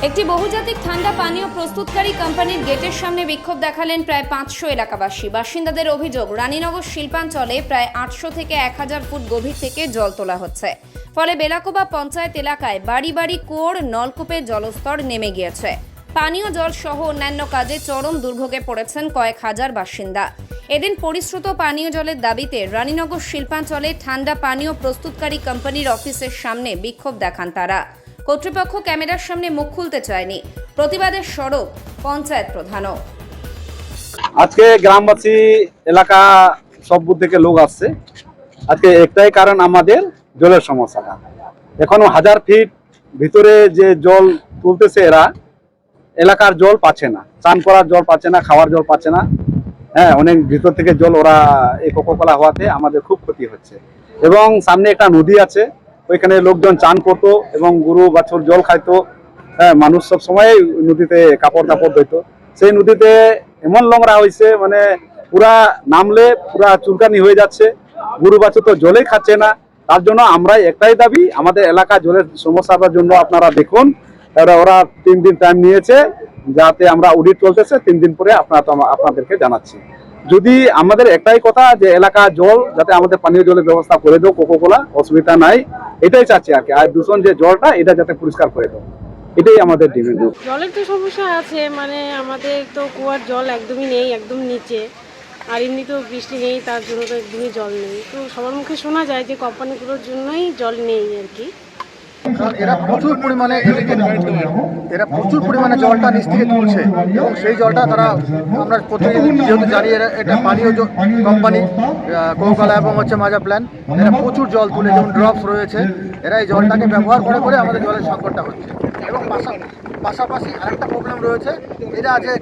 একটি বহুজাতিক ঠান্ডা পানীয় প্রস্তুতকারী কোম্পানির গেটের সামনে বিক্ষোভ দেখালেন প্রায় 500 এলাকাবাসী। বাসিন্দাদের অভিযোগ, রানীনগর শিল্পাঞ্চলে প্রায় 800 থেকে 1000 ফুট গভীর থেকে জল তোলা হচ্ছে, ফলে বেলাকোবা পঞ্চায়েত এলাকায় বাড়ি বাড়ি কুয়োর নলকূপের জলস্তর নেমে গিয়েছে। পানীয় জল সহ অন্যান্য কাজে চরম দুর্ভোগে পড়েছেন কয়েক হাজার বাসিন্দা। এদিন পরিশ্রুত পানীয় জলের দাবিতে রানীনগর শিল্পাঞ্চলে ঠান্ডা পানীয় প্রস্তুতকারী কোম্পানির অফিসের সামনে বিক্ষোভ দেখান তারা। কর্তৃপক্ষ ক্যামেরার সামনে মুখ খুলতে চায়নি। প্রতিবাদের সরব পঞ্চায়েত প্রধানও। আজকে গ্রামবাসী এলাকা সব বুথ থেকে লোক আসছে। আজকে একটাই কারণ, আমাদের জলের সমস্যাটা। এখনো 1000 ফিট ভিতরে যে জল তুলতেছে এরা, এলাকার জল পাচ্ছে না, স্নান করার জল পাচ্ছে না, খাওয়ার জল পাচ্ছে না। হ্যাঁ, অনেক ভিতর থেকে জল ওরা এই কোকোকোলা হওয়াতে আমাদের খুব ক্ষতি হচ্ছে। এবং সামনে একটা নদী আছে, ওইখানে লোকজন চান করতো এবং গরু বাছুর জল খাইতো। হ্যাঁ, মানুষ সব সময় নদীতে কাপড় ধুইতো। সেই নদীতে এমন নোংরা হয়েছে, মানে পুরা নামলে পুরা চুলকানি হয়ে যাচ্ছে। গরু বাছুর তো জলেই খাচ্ছে না। তার জন্য আমরা একটাই দাবি, আমাদের এলাকা জলের সমস্যাটার জন্য আপনারা দেখুন। ওরা 3 দিন টাইম নিয়েছে, যাতে আমরা অডিট চলতেছে, 3 দিন পরে আপনাদেরকে জানাচ্ছি। যদি আমাদের একটাই কথা, যে এলাকা জল যাতে আমাদের পানীয় জলের ব্যবস্থা করে দাও, কোকোকোলা অসুবিধা নাই, এটাই চাচ্ছি আর কি। আর দূষণ যে জলটা, এটা যাতে পরিষ্কার করে দাও, এটাই আমাদের ডিমান্ড। জলের তো সমস্যা আছে, মানে আমাদের তো কুয়ার জল একদমই নেই, একদম নিচে। আর এমনি তো বৃষ্টি নেই, তার জন্য তো একদমই জল নেই। তো সবার মুখে শোনা যায় যে কোম্পানিগুলোর জন্যই জল নেই আর কি। এরা প্রচুর পরিমাণে জলটা নিচ থেকে তুলছে এবং সেই জলটা আমরা প্রতিদিন যেহেতু জানি এটা পানীয় কোম্পানি কোকোকোলা এবং মাজা প্ল্যান, এরা প্রচুর জল তুলে, যেমন ড্রপস রয়েছে, এরা এই জলটাকে ব্যবহার করে আমাদের জলের সংকটটা হচ্ছে। এবং পাশাপাশি আরেকটা প্রবলেম রয়েছে, এরা যে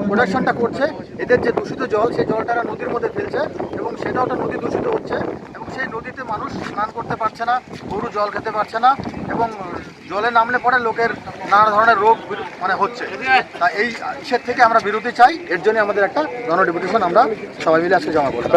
প্রোডাকশনটা করছে, এদের যে দূষিত জল, সেই জলটা এরা নদীর মধ্যে ফেলছে এবং সেটাও একটা নদী দূষিত হচ্ছে। এবং সেই নদীতে মানুষ স্নান করতে পারছে না, গরু জল খেতে পারছে না এবং জলে নামলে পরে লোকের নানা ধরনের রোগ হচ্ছে। তা এই ইসের থেকে আমরা বিরতি চাই। এর জন্য আমাদের একটা গণডেপুটেশন আমরা সবাই মিলে আজকে জমা করলাম।